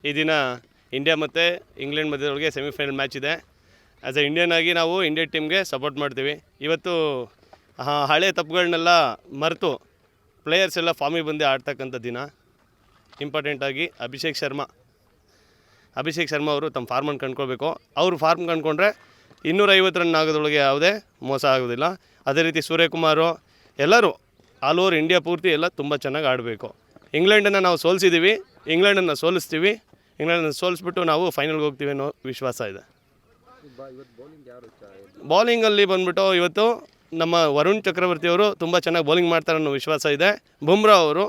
ಈ ದಿನ ಇಂಡಿಯಾ ಮತ್ತು ಇಂಗ್ಲೆಂಡ್ ಮಧ್ಯದೊಳಗೆ ಸೆಮಿಫೈನಲ್ ಮ್ಯಾಚ್ ಇದೆ. ಆ್ಯಸ್ ಎ ಇಂಡಿಯನ್ ಆಗಿ ನಾವು ಇಂಡಿಯನ್ ಟೀಮ್ಗೆ ಸಪೋರ್ಟ್ ಮಾಡ್ತೀವಿ. ಇವತ್ತು ಹಳೆ ತಪ್ಪುಗಳನ್ನೆಲ್ಲ ಮರೆತು ಪ್ಲೇಯರ್ಸ್ ಎಲ್ಲ ಫಾರ್ಮಿಗೆ ಬಂದು ಆಡ್ತಕ್ಕಂಥ ದಿನ. ಇಂಪಾರ್ಟೆಂಟಾಗಿ ಅಭಿಷೇಕ್ ಶರ್ಮಾ ಅವರು ತಮ್ಮ ಫಾರ್ಮನ್ನು ಕಂಡ್ಕೊಳ್ಬೇಕು. ಅವರು ಫಾರ್ಮ್ ಕಂಡ್ಕೊಂಡ್ರೆ 250 ರನ್ ಆಗೋದ್ರೊಳಗೆ ಯಾವುದೇ ಮೋಸ ಆಗೋದಿಲ್ಲ. ಅದೇ ರೀತಿ ಸೂರ್ಯಕುಮಾರು ಎಲ್ಲರೂ ಆಲ್ ಓವರ್ ಇಂಡಿಯಾ ಪೂರ್ತಿ ಎಲ್ಲ ತುಂಬ ಚೆನ್ನಾಗಿ ಆಡಬೇಕು. ಇಂಗ್ಲೆಂಡನ್ನು ನಾವು ಸೋಲಿಸಿದ್ದೀವಿ, ಇಂಗ್ಲೆಂಡನ್ನು ಸೋಲಿಸ್ತೀವಿ. ಇಂಗ್ಲೆಂಡನ್ನು ಸೋಲಿಸ್ಬಿಟ್ಟು ನಾವು ಫೈನಲ್ಗೆ ಹೋಗ್ತೀವಿ ಅನ್ನೋ ವಿಶ್ವಾಸ ಇದೆ. ಬೌಲಿಂಗಲ್ಲಿ ಬಂದುಬಿಟ್ಟು ಇವತ್ತು ನಮ್ಮ ವರುಣ್ ಚಕ್ರವರ್ತಿ ಅವರು ತುಂಬ ಚೆನ್ನಾಗಿ ಬೌಲಿಂಗ್ ಮಾಡ್ತಾರೆ ಅನ್ನೋ ವಿಶ್ವಾಸ ಇದೆ. ಬುಮ್ರಾ ಅವರು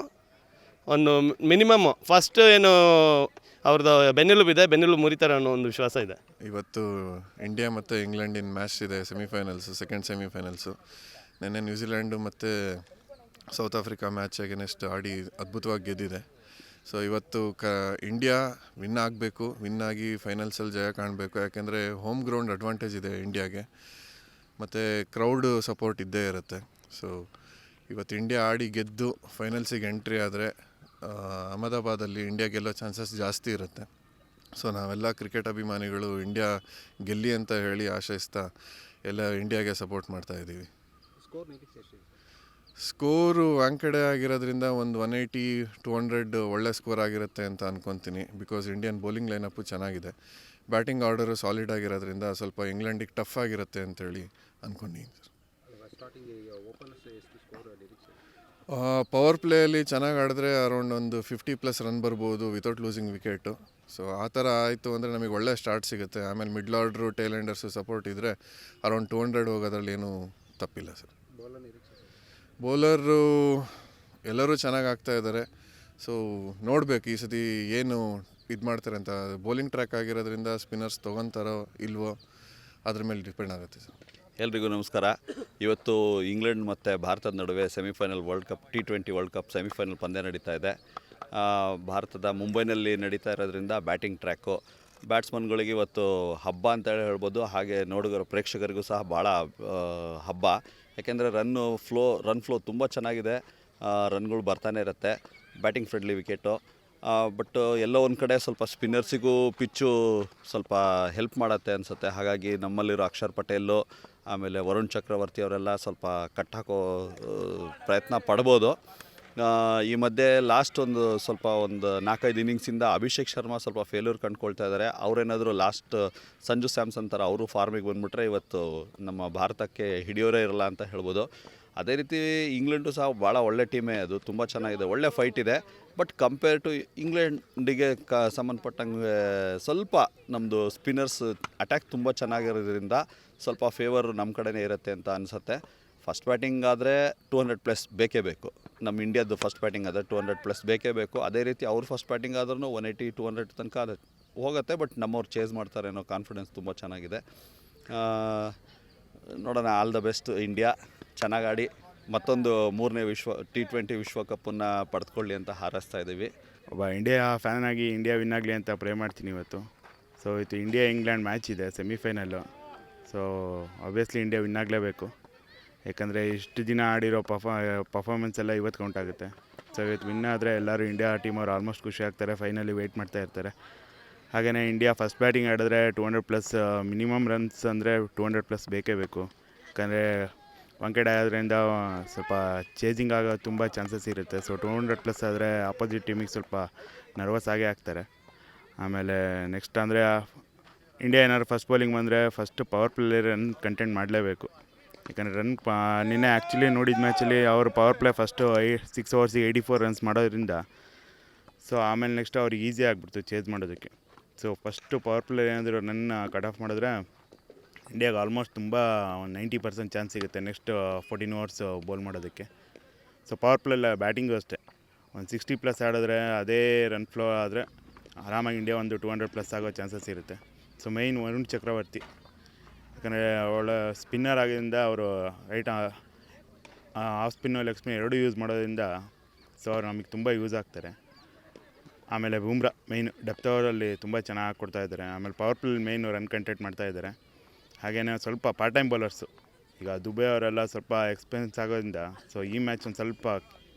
ಒಂದು ಮಿನಿಮಮ್ ಫಸ್ಟ್ ಏನು ಅವ್ರದ್ದು ಬೆನ್ನೆಲುಬು ಮುರಿತಾರೆ ಅನ್ನೋ ಒಂದು ವಿಶ್ವಾಸ ಇದೆ. ಇವತ್ತು ಇಂಡಿಯಾ ಮತ್ತು ಇಂಗ್ಲೆಂಡಿನ ಮ್ಯಾಚ್ ಇದೆ, ಸೆಮಿಫೈನಲ್ಸು, ಸೆಕೆಂಡ್ ಸೆಮಿಫೈನಲ್ಸು. ನೆನ್ನೆ ನ್ಯೂಜಿಲ್ಯಾಂಡು ಮತ್ತು ಸೌತ್ ಆಫ್ರಿಕಾ ಮ್ಯಾಚ್ ಅಗೇನೆಸ್ಟ್ ಆಡಿ ಅದ್ಭುತವಾಗಿ ಗೆದ್ದಿದೆ. ಸೊ ಇವತ್ತು ಇಂಡಿಯಾ ವಿನ್ ಆಗಬೇಕು, ವಿನ್ ಆಗಿ ಫೈನಲ್ಸಲ್ಲಿ ಜಯ ಕಾಣಬೇಕು. ಯಾಕೆಂದರೆ ಹೋಮ್ ಗ್ರೌಂಡ್ ಅಡ್ವಾಂಟೇಜ್ ಇದೆ ಇಂಡಿಯಾಗೆ, ಮತ್ತು ಕ್ರೌಡ್ ಸಪೋರ್ಟ್ ಇದ್ದೇ ಇರುತ್ತೆ. ಸೊ ಇವತ್ತು ಇಂಡಿಯಾ ಆಡಿ ಗೆದ್ದು ಫೈನಲ್ಸಿಗೆ ಎಂಟ್ರಿ ಆದರೆ ಅಹಮದಾಬಾದಲ್ಲಿ ಇಂಡಿಯಾ ಗೆಲ್ಲೋ ಚಾನ್ಸಸ್ ಜಾಸ್ತಿ ಇರುತ್ತೆ. ಸೊ ನಾವೆಲ್ಲ ಕ್ರಿಕೆಟ್ ಅಭಿಮಾನಿಗಳು ಇಂಡಿಯಾ ಗೆಲ್ಲಿ ಅಂತ ಹೇಳಿ ಆಶಯಿಸ್ತಾ ಎಲ್ಲ ಇಂಡಿಯಾಗೆ ಸಪೋರ್ಟ್ ಮಾಡ್ತಾಯಿದ್ದೀವಿ. ಸ್ಕೋರು ವಾಂಕಡೆ ಆಗಿರೋದ್ರಿಂದ ಒಂದು 180-200 ಒಳ್ಳೆ ಸ್ಕೋರ್ ಆಗಿರುತ್ತೆ ಅಂತ ಅಂದ್ಕೊತೀನಿ. ಬಿಕಾಸ್ ಇಂಡಿಯನ್ ಬೌಲಿಂಗ್ ಲೈನಪ್ಪು ಚೆನ್ನಾಗಿದೆ, ಬ್ಯಾಟಿಂಗ್ ಆರ್ಡರು ಸಾಲಿಡ್ ಆಗಿರೋದ್ರಿಂದ ಸ್ವಲ್ಪ ಇಂಗ್ಲೆಂಡಿಗೆ ಟಫ್ ಆಗಿರುತ್ತೆ ಅಂತೇಳಿ ಅಂದ್ಕೊಂಡಿದ್ದೀನಿ ಸರ್. ಪವರ್ ಪ್ಲೇಯಲ್ಲಿ ಚೆನ್ನಾಗಿ ಆಡಿದ್ರೆ ಅರೌಂಡ್ ಒಂದು 50+ ರನ್ ಬರ್ಬೋದು ವಿತೌಟ್ ಲೂಸಿಂಗ್ ವಿಕೆಟು. ಸೊ ಆ ಥರ ಆಯಿತು ಅಂದರೆ ನಮಗೆ ಒಳ್ಳೆ ಸ್ಟಾರ್ಟ್ ಸಿಗುತ್ತೆ. ಆಮೇಲೆ ಮಿಡ್ಲ್ ಆರ್ಡ್ರು, ಟೇಲ್ ಎಂಡರ್ಸು ಸಪೋರ್ಟ್ ಇದ್ದರೆ ಅರೌಂಡ್ 200 ಹೋಗೋದ್ರಲ್ಲಿ ಏನೂ ತಪ್ಪಿಲ್ಲ ಸರ್. ಬೌಲರು ಎಲ್ಲರೂ ಚೆನ್ನಾಗಿ ಆಗ್ತಾಯಿದ್ದಾರೆ. ಸೊ ನೋಡಬೇಕು ಈ ಸತಿ ಏನು ಇದು ಮಾಡ್ತಾರೆ ಅಂತ. ಬೌಲಿಂಗ್ ಟ್ರ್ಯಾಕ್ ಆಗಿರೋದ್ರಿಂದ ಸ್ಪಿನ್ನರ್ಸ್ ತೊಗೊತಾರೋ ಇಲ್ವೋ ಅದ್ರ ಮೇಲೆ ಡಿಪೆಂಡ್ ಆಗುತ್ತೆ ಸರ್. ಎಲ್ರಿಗೂ ನಮಸ್ಕಾರ. ಇವತ್ತು ಇಂಗ್ಲೆಂಡ್ ಮತ್ತು ಭಾರತದ ನಡುವೆ semifinal world cup T20 world cup semifinal ಪಂದ್ಯ ನಡೀತಾ ಇದೆ. ಭಾರತದ ಮುಂಬೈನಲ್ಲಿ ನಡೀತಾ ಇರೋದ್ರಿಂದ ಬ್ಯಾಟಿಂಗ್ ಟ್ರ್ಯಾಕು ಬ್ಯಾಟ್ಸ್ಮನ್ಗಳಿಗೆ ಇವತ್ತು ಹಬ್ಬ ಅಂತೇಳಿ ಹೇಳ್ಬೋದು. ಹಾಗೆ ನೋಡುಗರ ಪ್ರೇಕ್ಷಕರಿಗೂ ಸಹ ಭಾಳ ಹಬ್ಬ. ಯಾಕೆಂದರೆ ರನ್ ಫ್ಲೋ ತುಂಬ ಚೆನ್ನಾಗಿದೆ, ರನ್ಗಳು ಬರ್ತಾನೆ ಇರುತ್ತೆ. Batting friendly wicket. ಬಟ್ ಎಲ್ಲೋ ಒಂದು ಕಡೆ ಸ್ವಲ್ಪ ಸ್ಪಿನ್ನರ್ಸಿಗೂ ಪಿಚ್ಚು ಸ್ವಲ್ಪ ಹೆಲ್ಪ್ ಮಾಡುತ್ತೆ ಅನಿಸುತ್ತೆ. ಹಾಗಾಗಿ ನಮ್ಮಲ್ಲಿರೋ ಅಕ್ಷರ್ ಪಟೇಲು ಆಮೇಲೆ ವರುಣ್ ಚಕ್ರವರ್ತಿ ಅವರೆಲ್ಲ ಸ್ವಲ್ಪ ಕಟ್ಟಾಕೋ ಪ್ರಯತ್ನ ಪಡ್ಬೋದು. ಈ ಮಧ್ಯೆ ಲಾಸ್ಟ್ ಒಂದು 4-5 ಇನ್ನಿಂಗ್ಸಿಂದ ಅಭಿಷೇಕ್ ಶರ್ಮಾ ಸ್ವಲ್ಪ ಫೇಲ್ಯೂರ್ ಕಂಡುಕೊಳ್ತಾ ಇದ್ದಾರೆ. ಅವರೇನಾದರೂ ಲಾಸ್ಟ್ ಸಂಜು ಸ್ಯಾಮ್ಸನ್ ಥರ ಅವರು ಫಾರ್ಮಿಗೆ ಬಂದುಬಿಟ್ರೆ ಇವತ್ತು ನಮ್ಮ ಭಾರತಕ್ಕೆ ಹಿಡಿಯೋರೇ ಇರಲ್ಲ ಅಂತ ಹೇಳ್ಬೋದು. ಅದೇ ರೀತಿ ಇಂಗ್ಲೆಂಡು ಸಹ ಭಾಳ ಒಳ್ಳೆ ಟೀಮೇ, ಅದು ತುಂಬ ಚೆನ್ನಾಗಿದೆ, ಒಳ್ಳೆ ಫೈಟ್ ಇದೆ. ಬಟ್ ಕಂಪೇರ್ ಟು ಇಂಗ್ಲೆಂಡಿಗೆ ಸಂಬಂಧಪಟ್ಟಂಗೆ ಸ್ವಲ್ಪ ನಮ್ಮದು ಸ್ಪಿನ್ನರ್ಸ್ ಅಟ್ಯಾಕ್ ತುಂಬ ಚೆನ್ನಾಗಿರೋದ್ರಿಂದ ಸ್ವಲ್ಪ ಫೇವರ್ ನಮ್ಮ ಕಡೆನೇ ಇರುತ್ತೆ ಅಂತ ಅನಿಸುತ್ತೆ. ಫಸ್ಟ್ ಬ್ಯಾಟಿಂಗ್ ಆದರೆ 200+ ಬೇಕೇ ಬೇಕು. ನಮ್ಮ ಇಂಡಿಯಾದ್ದು ಫಸ್ಟ್ ಬ್ಯಾಟಿಂಗ್ ಆದರೆ 200+ ಬೇಕೇ ಬೇಕು. ಅದೇ ರೀತಿ ಅವ್ರ ಫಸ್ಟ್ ಬ್ಯಾಟಿಂಗ್ ಆದ್ರೂ 180-200 ತನಕ ಹೋಗುತ್ತೆ. ಬಟ್ ನಮ್ಮವ್ರು ಚೇಸ್ ಮಾಡ್ತಾರೆ ಅನ್ನೋ ಕಾನ್ಫಿಡೆನ್ಸ್ ತುಂಬ ಚೆನ್ನಾಗಿದೆ. ನೋಡೋಣ, ಆಲ್ ದ ಬೆಸ್ಟ್ ಇಂಡಿಯಾ. ಚೆನ್ನಾಗಿ ಆಡಿ ಮತ್ತೊಂದು 3ನೇ T20 ವಿಶ್ವಕಪ್ಪನ್ನು ಪಡೆದುಕೊಳ್ಳಿ ಅಂತ ಹಾರೈಸ್ತಾ ಇದ್ದೀವಿ. ಒಬ್ಬ ಇಂಡಿಯಾ ಫ್ಯಾನ್ ಆಗಿ ಇಂಡಿಯಾ ವಿನ್ ಆಗಲಿ ಅಂತ ಪ್ರೇ ಮಾಡ್ತೀನಿ ಇವತ್ತು. ಸೊ ಇವತ್ತು ಇಂಡಿಯಾ ಇಂಗ್ಲೆಂಡ್ ಮ್ಯಾಚ್ ಇದೆ semifinal. So obviously India win ಆಗಲೇಬೇಕು. ಯಾಕಂದರೆ ಇಷ್ಟು ದಿನ ಆಡಿರೋ ಪರ್ಫಾರ್ಮೆನ್ಸ್ ಎಲ್ಲ ಇವತ್ತು ಕೌಂಟ್ ಆಗುತ್ತೆ. ಸೊ ಇವತ್ತು ವಿನ್ ಆದರೆ ಎಲ್ಲರೂ ಇಂಡಿಯಾ ಟೀಮವ್ರು ಆಲ್ಮೋಸ್ಟ್ ಖುಷಿ ಆಗ್ತಾರೆ, ಫೈನಲಿ ವೆಯ್ಟ್ ಮಾಡ್ತಾ ಇರ್ತಾರೆ. ಹಾಗೆಯೇ ಇಂಡಿಯಾ ಫಸ್ಟ್ ಬ್ಯಾಟಿಂಗ್ ಆಡಿದ್ರೆ 200+ ಮಿನಿಮಮ್ ರನ್ಸ್ ಅಂದರೆ 200+ ಬೇಕೇ ಬೇಕು. ಯಾಕಂದರೆ ವಂಕೆಟ್ ಆಗೋದ್ರಿಂದ ಸ್ವಲ್ಪ ಚೇಜಿಂಗ್ ಆಗೋ ತುಂಬ ಚಾನ್ಸಸ್ ಇರುತ್ತೆ. ಸೊ 200+ ಆದರೆ ಅಪೋಸಿಟ್ ಟೀಮಿಗೆ ಸ್ವಲ್ಪ ನರ್ವಸ್ ಆಗೇ ಆಗ್ತಾರೆ. ಆಮೇಲೆ ನೆಕ್ಸ್ಟ್ ಅಂದರೆ ಇಂಡಿಯಾ ಏನಾದ್ರು ಫಸ್ಟ್ ಬೌಲಿಂಗ್ ಬಂದರೆ first power play run content ಮಾಡಲೇಬೇಕು. ಯಾಕಂದರೆ ನಿನ್ನೆ ಆ್ಯಕ್ಚುಲಿ ನೋಡಿದ ಮ್ಯಾಚಲ್ಲಿ ಅವರು ಪವರ್ ಪ್ಲೇ ಫಸ್ಟು 6 ಓವರ್ಸಿಗೆ 84 ರನ್ಸ್ ಮಾಡೋದ್ರಿಂದ ಸೊ ಆಮೇಲೆ ನೆಕ್ಸ್ಟ್ ಅವ್ರಿಗೆ ಈಸಿ ಆಗಿಬಿಡ್ತು ಚೇಸ್ ಮಾಡೋದಕ್ಕೆ. ಸೊ ಫಸ್ಟು ಪವರ್ ಪ್ಲೇ ಏನಾದರೂ ರನ್ ಕಟ್ ಆಫ್ ಮಾಡಿದ್ರೆ ಇಂಡಿಯಾಗೆ ಆಲ್ಮೋಸ್ಟ್ ತುಂಬ 90% ಚಾನ್ಸ್ ಸಿಗುತ್ತೆ ನೆಕ್ಸ್ಟ್ 14 ಓವರ್ಸ್ ಬೌಲ್ ಮಾಡೋದಕ್ಕೆ. ಸೊ ಪವರ್ ಪ್ಲೇ ಬ್ಯಾಟಿಂಗು ಅಷ್ಟೇ, ಒಂದು 60+ ಆಡಿದ್ರೆ ಅದೇ ರನ್ ಫ್ಲೋ ಆದರೆ ಆರಾಮಾಗಿ ಇಂಡಿಯಾ ಒಂದು 200+ ಆಗೋ ಚಾನ್ಸಸ್ ಇರುತ್ತೆ. ಸೊ ಮೈನ್ ವರುಣ್ ಚಕ್ರವರ್ತಿ, ಯಾಕಂದರೆ ಒಳ್ಳೆ ಸ್ಪಿನ್ನರ್ ಆಗಿದ್ದರಿಂದ ಅವರು right of spin leg spin ಎರಡೂ ಯೂಸ್ ಮಾಡೋದ್ರಿಂದ ಸೊ ಅವ್ರು ನಮಗೆ ತುಂಬ ಯೂಸ್ ಆಗ್ತಾರೆ. ಆಮೇಲೆ ಬುಮ್ರಾ ಮೈನ್ ಡೆಪ್ತ್ ಓವರಲ್ಲಿ ತುಂಬ ಚೆನ್ನಾಗಿ ಕೊಡ್ತಾಯಿದ್ದಾರೆ. ಆಮೇಲೆ ಪವರ್ ಪ್ಲೇ ಮೈನು ರನ್ ಕಂಟೆಂಟ್ ಮಾಡ್ತಾಯಿದ್ದಾರೆ. ಹಾಗೆಯೇ ಸ್ವಲ್ಪ ಪಾರ್ಟ್ ಟೈಮ್ ಬೌಲರ್ಸು, ಈಗ ದುಬೆ ಅವರೆಲ್ಲ ಸ್ವಲ್ಪ ಎಕ್ಸ್ಪೀರಿಯನ್ಸ್ ಆಗೋದ್ರಿಂದ ಸೊ ಈ ಮ್ಯಾಚ್ ಒಂದು ಸ್ವಲ್ಪ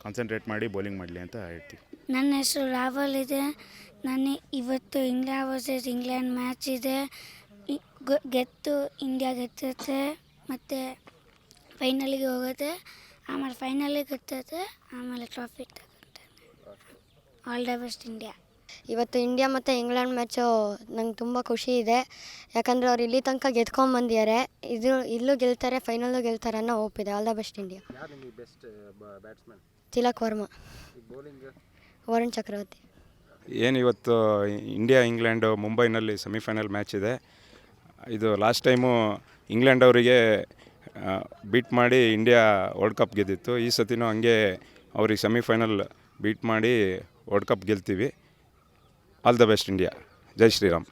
ಕಾನ್ಸಂಟ್ರೇಟ್ ಮಾಡಿ ಬೌಲಿಂಗ್ ಮಾಡಲಿ ಅಂತ ಹೇಳ್ತೀವಿ. ನನ್ನ ಹೆಸರು ರಾಹುಲ್ ಇದೆ. ಇವತ್ತು ಇಂಡಿಯಾ ವರ್ಸಸ್ ಇಂಗ್ಲೆಂಡ್ ಮ್ಯಾಚ್ ಇದೆ. ಗೆದ್ದು ಇಂಡಿಯಾ ಗೆದ್ದುತ್ತೆ ಮತ್ತು ಫೈನಲಿಗೆ ಹೋಗುತ್ತೆ. ಆಮೇಲೆ ಫೈನಲಿಗೆ ಗೆದ್ದುತ್ತೆ, ಆಮೇಲೆ ಟ್ರಾಫಿ ತಗೊಳ್ತಾನೆ. All the best India. ಇವತ್ತು ಇಂಡಿಯಾ ಮತ್ತು ಇಂಗ್ಲೆಂಡ್ ಮ್ಯಾಚು ನಂಗೆ ತುಂಬ ಖುಷಿ ಇದೆ. ಯಾಕಂದರೆ ಅವ್ರು ಇಲ್ಲಿ ತನಕ ಗೆದ್ಕೊಂಬಂದಿದ್ದಾರೆ. ಇಲ್ಲೂ ಗೆಲ್ತಾರೆ, ಫೈನಲ್ಲೂ ಗೆಲ್ತಾರೆ ಅನ್ನೋ ಹೋಪ್ ಇದೆ. All the best India. Tilak Varma, Varun Chakravarthy. ಏನಿವತ್ತು ಇಂಡಿಯಾ ಇಂಗ್ಲೆಂಡು ಮುಂಬೈನಲ್ಲಿ ಸೆಮಿಫೈನಲ್ ಮ್ಯಾಚ್ ಇದೆ. ಇದು ಲಾಸ್ಟ್ ಟೈಮು ಇಂಗ್ಲೆಂಡ್ ಅವರಿಗೆ ಬೀಟ್ ಮಾಡಿ ಇಂಡಿಯಾ ವರ್ಲ್ಡ್ ಕಪ್ ಗೆದ್ದಿತ್ತು. ಈ ಸತಿನೂ ಹಂಗೆ ಅವ್ರಿಗೆ ಸೆಮಿಫೈನಲ್ ಬೀಟ್ ಮಾಡಿ ವರ್ಲ್ಡ್ ಕಪ್ ಗೆಲ್ತೀವಿ. All the best India. Jai Shriram.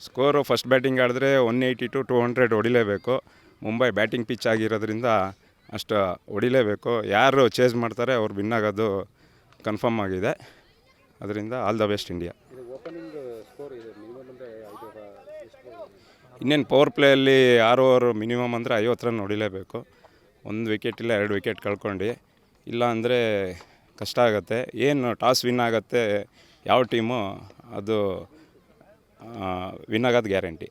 Score first batting ಆಡಿದ್ರೆ 180 to 200 ಹೊಡಿಲೇಬೇಕು. ಮುಂಬೈ ಬ್ಯಾಟಿಂಗ್ ಪಿಚ್ ಆಗಿರೋದ್ರಿಂದ ಅಷ್ಟು ಹೊಡಿಲೇಬೇಕು. ಯಾರು ಚೇಸ್ ಮಾಡ್ತಾರೆ ಅವ್ರು ವಿನ್ ಆಗೋದು ಕನ್ಫರ್ಮ್ ಆಗಿದೆ. ಅದರಿಂದ ಆಲ್ ದ ಬೆಸ್ಟ್ ಇಂಡಿಯಾ. ಇನ್ನೇನು ಪವರ್ ಪ್ಲೇಯಲ್ಲಿ 6 ಓವರ್ ಮಿನಿಮಮ್ ಅಂದರೆ 50 ರನ್ ಹೊಡಿಲೇಬೇಕು. 1 ವಿಕೆಟ್ ಇಲ್ಲ 2 ವಿಕೆಟ್ ಕಳ್ಕೊಂಡು, ಇಲ್ಲ ಅಂದರೆ ಕಷ್ಟ ಆಗುತ್ತೆ. ಏನು ಟಾಸ್ ವಿನ್ ಆಗುತ್ತೆ ಯಾವ ಟೀಮು ಅದು ವಿನ್ ಆಗೋದು ಗ್ಯಾರಂಟಿ.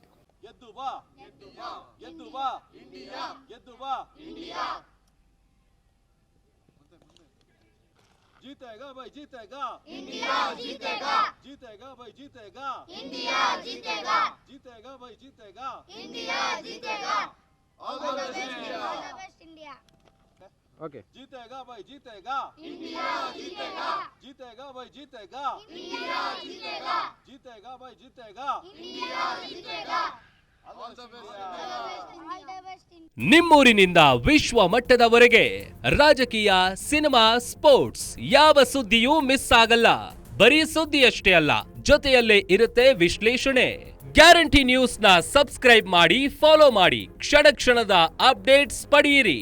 जीतेगा भाई जीतेगा इंडिया जीतेगा जीतेगा भाई जीतेगा इंडिया जीतेगा जीतेगा भाई जीतेगा इंडिया जीतेगा all the best India okay जीतेगा भाई जीतेगा इंडिया जीतेगा जीतेगा भाई जीतेगा इंडिया जीतेगा जीतेगा भाई जीतेगा इंडिया जीतेगा ऑल द बेस्ट ನಿಮ್ಮೂರಿನಿಂದ ವಿಶ್ವ ಮಟ್ಟದವರೆಗೆ ರಾಜಕೀಯ, ಸಿನಿಮಾ, ಸ್ಪೋರ್ಟ್ಸ್ ಯಾವ ಸುದ್ದಿಯೂ ಮಿಸ್ ಆಗಲ್ಲ. ಬರೀ ಸುದ್ದಿಯಷ್ಟೇ ಅಲ್ಲ, ಜೊತೆಯಲ್ಲೇ ಇರುತ್ತೆ ವಿಶ್ಲೇಷಣೆ. ಗ್ಯಾರಂಟಿ ನ್ಯೂಸ್ನ ಸಬ್ಸ್ಕ್ರೈಬ್ ಮಾಡಿ, ಫಾಲೋ ಮಾಡಿ, ಕ್ಷಣ ಕ್ಷಣದ ಅಪ್ಡೇಟ್ಸ್ ಪಡೆಯಿರಿ.